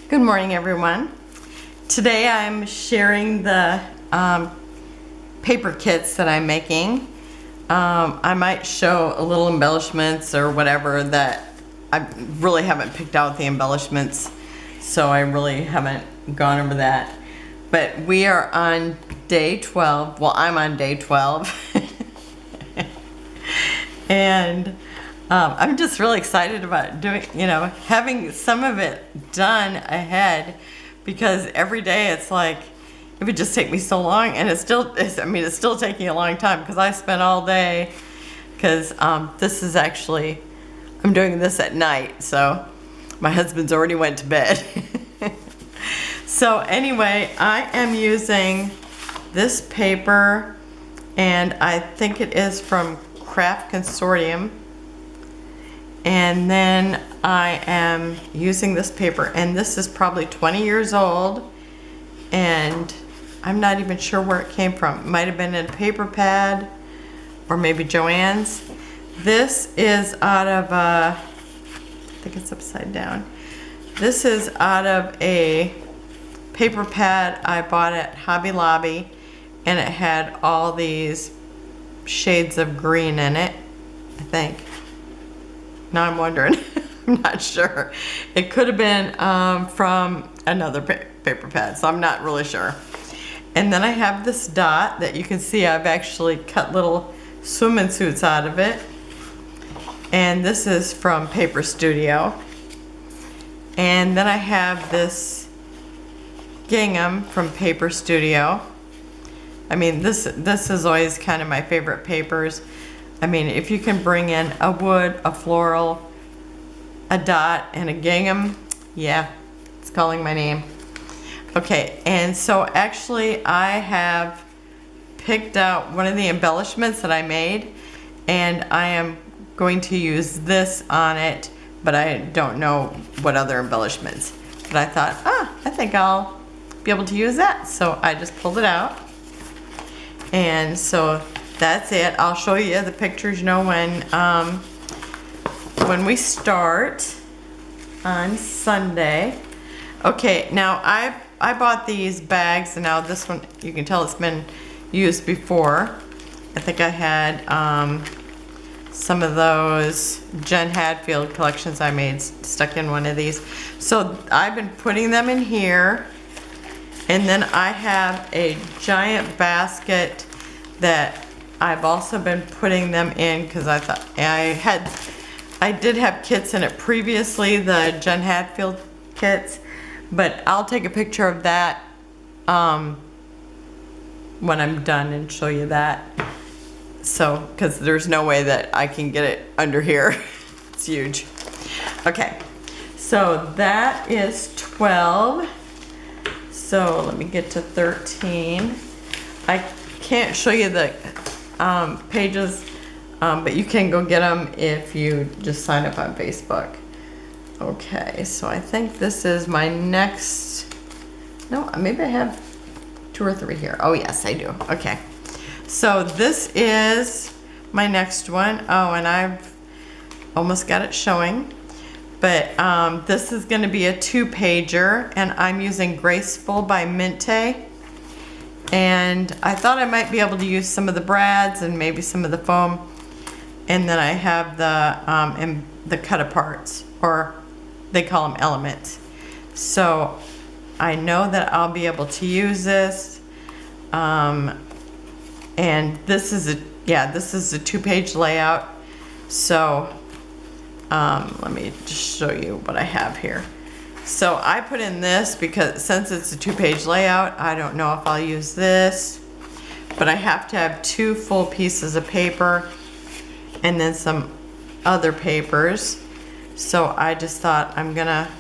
Good morning, everyone. Today I'm sharing the paper kits that I'm making. I might show a little embellishments or whatever that I really haven't picked out the embellishments, so I really haven't gone over that. But we are on day 12. Well, I'm on day 12. And I'm just really excited about doing, having some of it done ahead, because every day it's like, it would just take me so long, and it's still taking a long time because I spent all day, because this is actually, I'm doing this at night, so my husband's already went to bed. So anyway, I am using this paper, and I think it is from Craft Consortium. And then I am using this paper, and this is probably 20 years old, and I'm not even sure where it came from. It might have been in a paper pad or maybe Joann's. This is out of I think it's upside down. This is out of a paper pad I bought at Hobby Lobby, and it had all these shades of green in it, I think. Now I'm wondering. I'm not sure. It could have been from another paper pad, so I'm not really sure. And then I have this dot that you can see I've actually cut little swimming suits out of it. And this is from Paper Studio. And then I have this gingham from Paper Studio. I mean, this is always kind of my favorite papers. I mean, if you can bring in a wood, a floral, a dot, and a gingham, yeah, it's calling my name. Okay, and so actually I have picked out one of the embellishments that I made, and I am going to use this on it, but I don't know what other embellishments. But I thought, I think I'll be able to use that. So I just pulled it out. And so that's it. I'll show you the pictures, when we start on Sunday. Okay, now I bought these bags, and now this one, you can tell it's been used before. I think I had some of those Jen Hadfield collections I made stuck in one of these. So I've been putting them in here, and then I have a giant basket that I've also been putting them in, because I thought I did have kits in it previously, the Jen Hadfield kits, but I'll take a picture of that when I'm done and show you that. So, because there's no way that I can get it under here. It's huge. Okay, so that is 12. So let me get to 13. I can't show you the pages, but you can go get them if you just sign up on Facebook. Okay, so I think this is my next, no, maybe I have 2 or 3 here. Oh yes, I do. Okay, so this is my next one. Oh, and I've almost got it showing, but this is going to be a 2-pager, and I'm using Graceful by Minte. And I thought I might be able to use some of the brads and maybe some of the foam. And then I have the cut aparts, or they call them elements. So I know that I'll be able to use this. And this is a 2-page layout. So let me just show you what I have here. So I put in this because since it's a 2-page layout, I don't know if I'll use this, but I have to have 2 full pieces of paper and then some other papers. So I just thought I'm gonna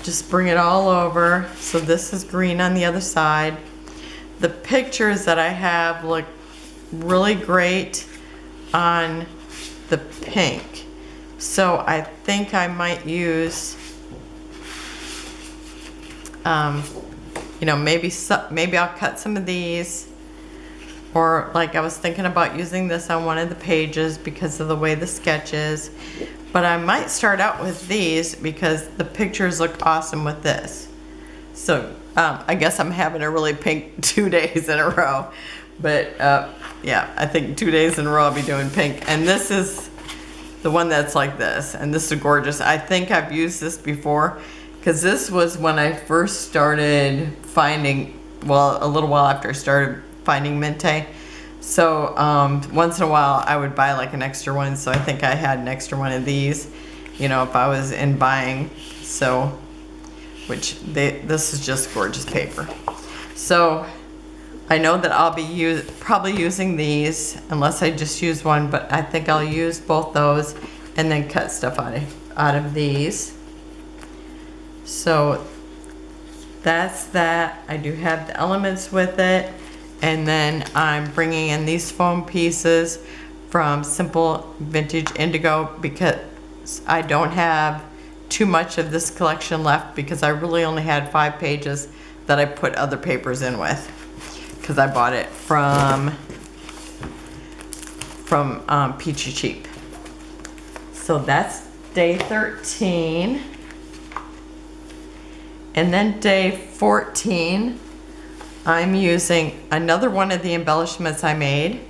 just bring it all over. So this is green on the other side. The pictures that I have look really great on the pink. So I think I might use maybe I'll cut some of these or like I was thinking about using this on one of the pages because of the way the sketch is. But I might start out with these because the pictures look awesome with this. So I guess I'm having a really pink 2 days in a row. But yeah, I think 2 days in a row I'll be doing pink. And this is the one that's like this. And this is gorgeous. I think I've used this before because this was when I first started finding, well, a little while after I started finding Minte. So once in a while I would buy like an extra one. So I think I had an extra one of these, you know, if I was in buying. So, this is just gorgeous paper. So I know that I'll be probably using these unless I just use one, but I think I'll use both those and then cut stuff out of these. So that's that. I do have the elements with it. And then I'm bringing in these foam pieces from Simple Vintage Indigo because I don't have too much of this collection left because I really only had 5 pages that I put other papers in with because I bought it from Peachy Cheap. So that's day 13. And then day 14, I'm using another one of the embellishments I made,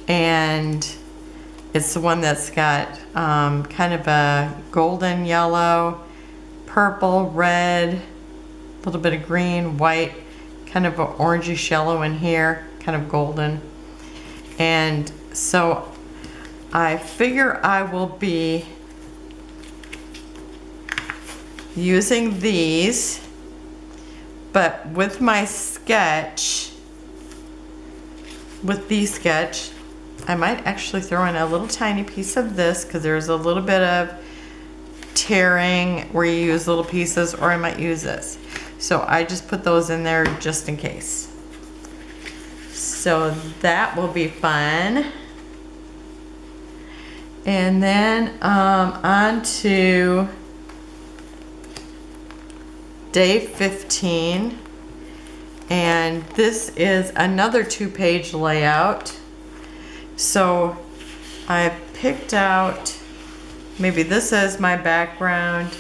and it's the one that's got kind of a golden yellow, purple, red, a little bit of green, white, kind of an orangish yellow in here, kind of golden. And so I figure I will be using these, but with my sketch, with the sketch, I might actually throw in a little tiny piece of this because there's a little bit of tearing where you use little pieces, or I might use this. So I just put those in there just in case. So that will be fun. And then on to day 15, and this is another 2-page layout. So I picked out, maybe this is my background,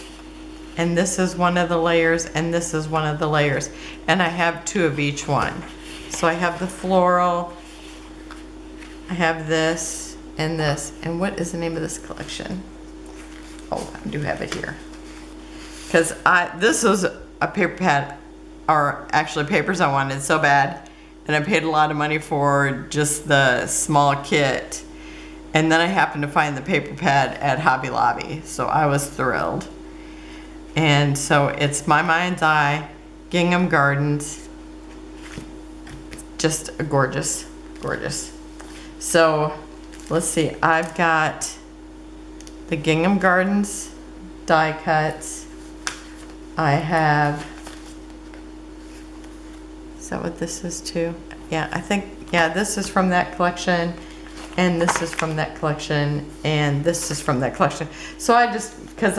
and this is one of the layers, and this is one of the layers, and I have 2 of each one. So I have the floral, I have this, and this. And what is the name of this collection? Oh, I do have it here. Because this was a paper pad, or actually papers I wanted so bad, and I paid a lot of money for just the small kit. And then I happened to find the paper pad at Hobby Lobby, so I was thrilled. And so it's My Mind's Eye, Gingham Gardens. Just gorgeous, gorgeous. So let's see, I've got the Gingham Gardens die cuts. I have, is that what this is too? Yeah, I think, yeah, this is from that collection, and this is from that collection, and this is from that collection. So I just, because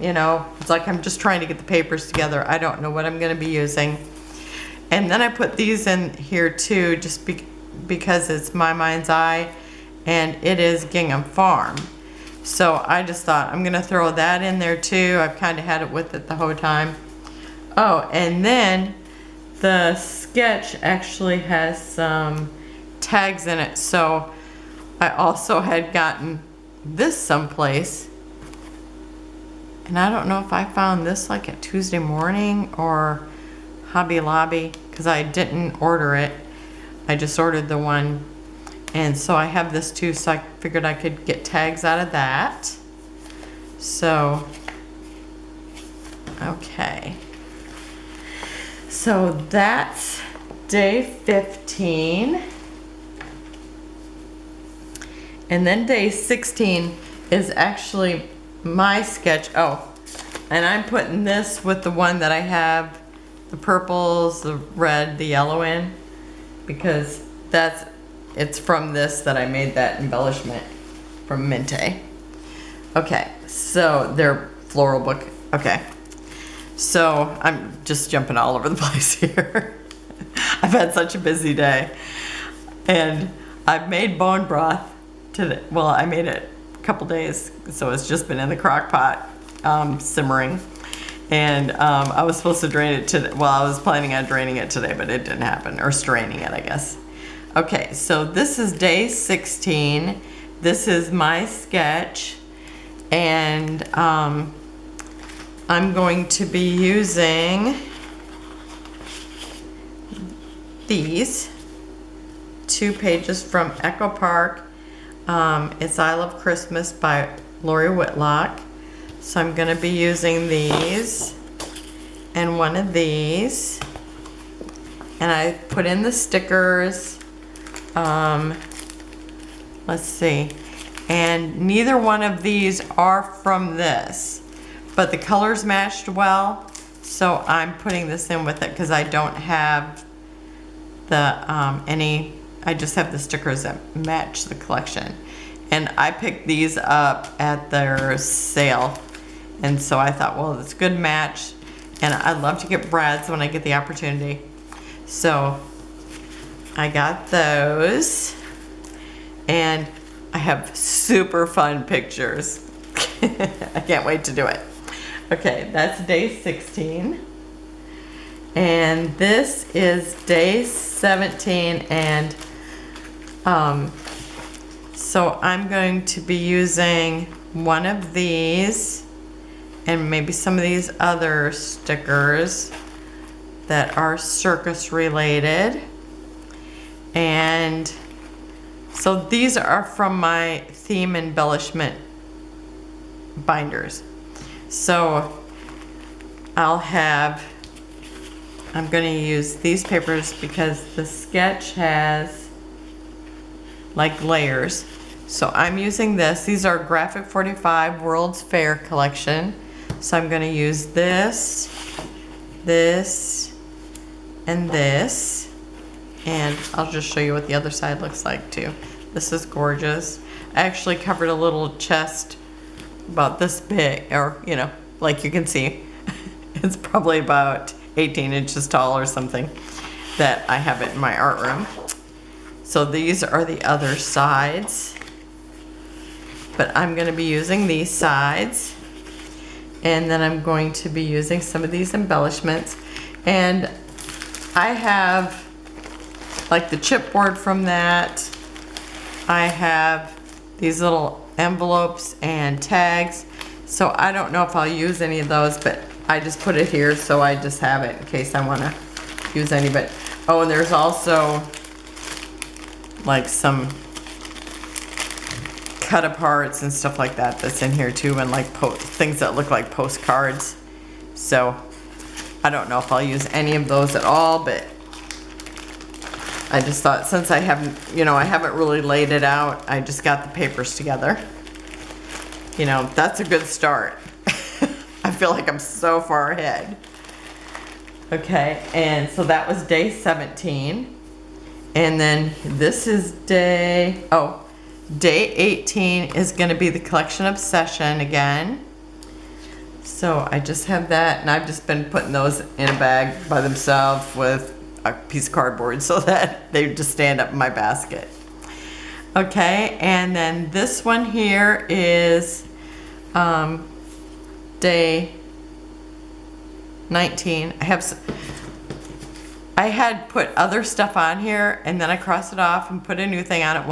you know, it's like I'm just trying to get the papers together. I don't know what I'm going to be using. And then I put these in here too, just because it's My Mind's Eye, and it is Gingham Farm. So I just thought I'm gonna throw that in there too. I've kind of had it with it the whole time. Oh, and then the sketch actually has some tags in it. So I also had gotten this someplace, and I don't know if I found this like at Tuesday Morning or Hobby Lobby, because I didn't order it. I just ordered the one. And so I have this too, so I figured I could get tags out of that. So, okay. So that's day 15. And then day 16 is actually my sketch. Oh, and I'm putting this with the one that I have the purples, the red, the yellow in, because it's from this that I made that embellishment from Minte. Okay, so their floral book. Okay, so I'm just jumping all over the place here. I've had such a busy day. And I've made bone broth today. Well, I made it a couple days, so it's just been in the crock pot simmering. And I was supposed to drain it today. Well, I was planning on draining it today, but it didn't happen, or straining it, I guess. Okay, so this is day 16. This is my sketch, and I'm going to be using these 2 pages from Echo Park. It's I Love Christmas by Lori Whitlock. So I'm going to be using these and one of these. And I put in the stickers. Let's see. And neither one of these are from this, but the colors matched well. So I'm putting this in with it because I don't have the any. I just have the stickers that match the collection. And I picked these up at their sale. And so I thought, well, it's a good match. And I love to get brads when I get the opportunity. So I got those. And I have super fun pictures. I can't wait to do it. Okay, that's day 16. And this is day 17. And so I'm going to be using one of these and maybe some of these other stickers that are circus related. And so these are from my theme embellishment binders. So I'm going to use these papers because the sketch has like layers. So I'm using this. These are Graphic 45 World's Fair collection. So I'm going to use this, this, and this. And I'll just show you what the other side looks like too. This is gorgeous. I actually covered a little chest about this big, or you know, like you can see, it's probably about 18 inches tall or something, that I have it in my art room. So these are the other sides, but I'm going to be using these sides, and then I'm going to be using some of these embellishments. And I have like the chipboard from that. I have these little envelopes and tags. So I don't know if I'll use any of those, but I just put it here so I just have it in case I want to use any. But oh, and there's also like some cut aparts and stuff like that that's in here too, and like things that look like postcards. So I don't know if I'll use any of those at all, but I just thought, since I haven't, you know, I haven't really laid it out, I just got the papers together. You know, that's a good start. I feel like I'm so far ahead. Okay, and so that was day 17. And then this is day 18 is gonna be the collection obsession again. So I just have that, and I've just been putting those in a bag by themselves with a piece of cardboard so that they just stand up in my basket. Okay, and then this one here is day 19. I had put other stuff on here, and then I crossed it off and put a new thing on it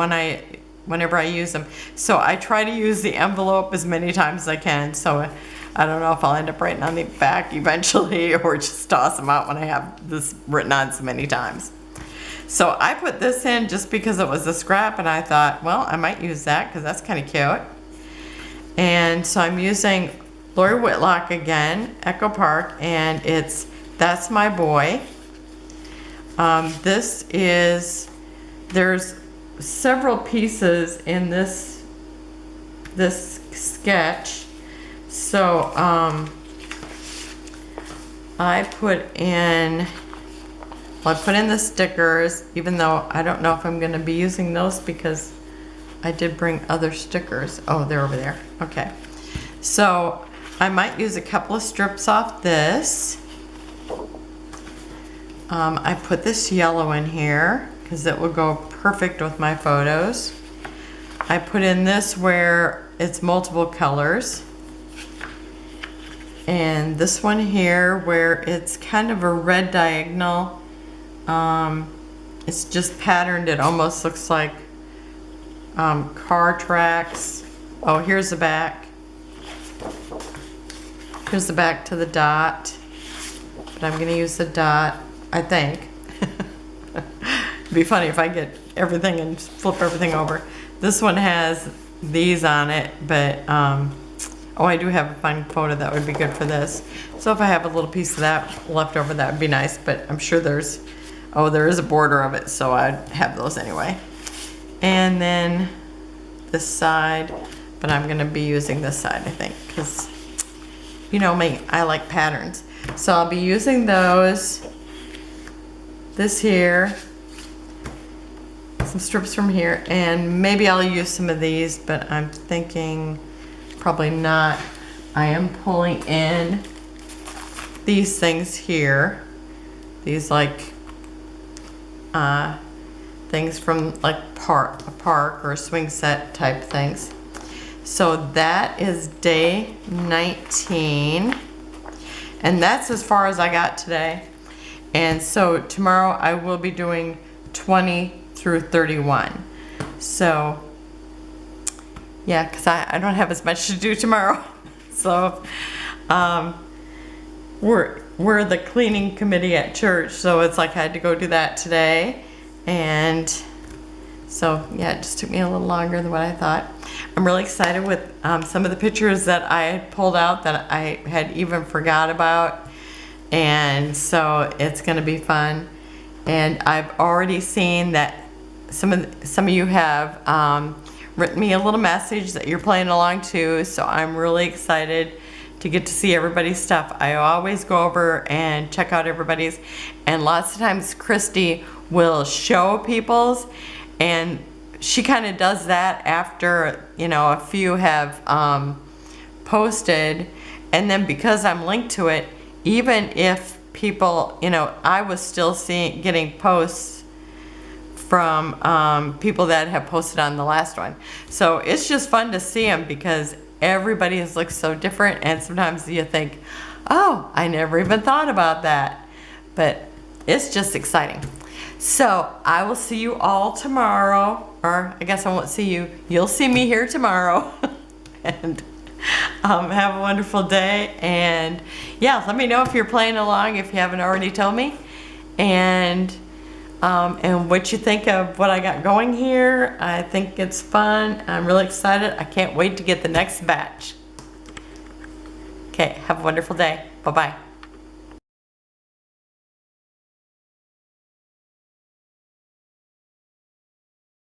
whenever I use them. So I try to use the envelope as many times as I can. So I don't know if I'll end up writing on the back eventually or just toss them out when I have this written on so many times. So I put this in just because it was a scrap, and I thought, well, I might use that because that's kind of cute. And so I'm using Lori Whitlock again, Echo Park, and it's That's My Boy. There's several pieces in this sketch. So I put in the stickers, even though I don't know if I'm going to be using those because I did bring other stickers. Oh, they're over there. Okay. So I might use a couple of strips off this. I put this yellow in here because it will go perfect with my photos. I put in this where it's multiple colors. And this one here where it's kind of a red diagonal. It's just patterned. It almost looks like car tracks. Oh, here's the back. Here's the back to the dot. But I'm going to use the dot, I think. It'd be funny if I get everything and flip everything over. This one has these on it, but oh, I do have a fine photo that would be good for this. So if I have a little piece of that left over, that would be nice, but I'm sure there's, oh, there is a border of it, so I'd have those anyway. And then this side, but I'm gonna be using this side, I think, because you know me, I like patterns. So I'll be using those, this here, some strips from here, and maybe I'll use some of these, but I'm thinking probably not. I am pulling in these things here, these like things from like a park or a swing set type things. So that is day 19, and that's as far as I got today. And so tomorrow I will be doing 20 through 31. So yeah, because I don't have as much to do tomorrow. So we're the cleaning committee at church, so it's like I had to go do that today. And so yeah, it just took me a little longer than what I thought. I'm really excited with some of the pictures that I had pulled out that I had even forgot about. And so it's gonna be fun. And I've already seen that some of you have written me a little message that you're playing along too, so I'm really excited to get to see everybody's stuff. I always go over and check out everybody's, and lots of times Christy will show people's, and she kind of does that after, you know, a few have posted, and then because I'm linked to it, even if people, you know, I was still getting posts from people that have posted on the last one. So it's just fun to see them because everybody looks so different, and sometimes you think, oh, I never even thought about that. But it's just exciting. So I will see you all tomorrow, or I guess I won't see you. You'll see me here tomorrow. And have a wonderful day. And yeah, let me know if you're playing along, if you haven't already told me. And what you think of what I got going here. I think it's fun. I'm really excited. I can't wait to get the next batch. Okay, have a wonderful day. Bye-bye.